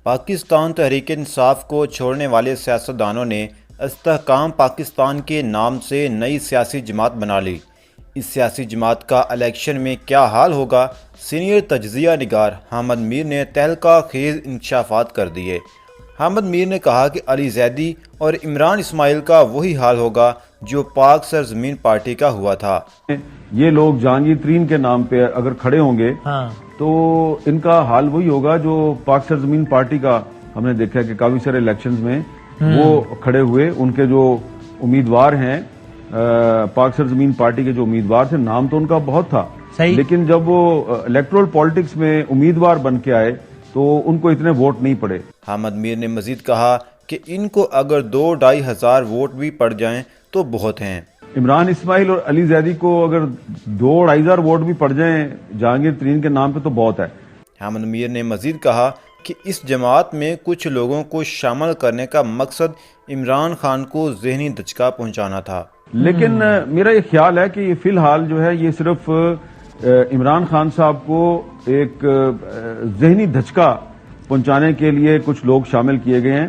پاکستان تحریک انصاف کو چھوڑنے والے سیاستدانوں نے استحکام پاکستان کے نام سے نئی سیاسی جماعت بنا لی۔ اس سیاسی جماعت کا الیکشن میں کیا حال ہوگا؟ سینئر تجزیہ نگار حامد میر نے تہلکہ خیز انکشافات کر دیے۔ حامد میر نے کہا کہ علی زیدی اور عمران اسماعیل کا وہی حال ہوگا جو پاک سرزمین پارٹی کا ہوا تھا۔ یہ لوگ جہانگیر ترین کے نام پہ اگر کھڑے ہوں گے تو ان کا حال وہی ہوگا جو پاک سرزمین پارٹی کا ہم نے دیکھا کہ کافی سارے الیکشنز میں وہ کھڑے ہوئے، ان کے جو امیدوار ہیں پاک سرزمین پارٹی کے جو امیدوار تھے، نام تو ان کا بہت تھا، لیکن جب وہ الیکٹورل پالیٹکس میں امیدوار بن کے آئے تو ان کو اتنے ووٹ نہیں پڑے۔ حامد میر نے مزید کہا کہ ان کو اگر 2-2.5 ہزار ووٹ بھی پڑ جائیں تو بہت ہیں۔ عمران اسماعیل اور علی زیدی کو اگر 2-2.5 ہزار ووٹ بھی پڑ جائیں جہانگیر ترین کے نام پہ تو بہت ہے۔ حامد میر نے مزید کہا کہ اس جماعت میں کچھ لوگوں کو شامل کرنے کا مقصد عمران خان کو ذہنی دھچکا پہنچانا تھا، لیکن میرا یہ خیال ہے کہ یہ فی الحال جو ہے یہ صرف عمران خان صاحب کو ایک ذہنی دھچکا پہنچانے کے لیے کچھ لوگ شامل کیے گئے ہیں۔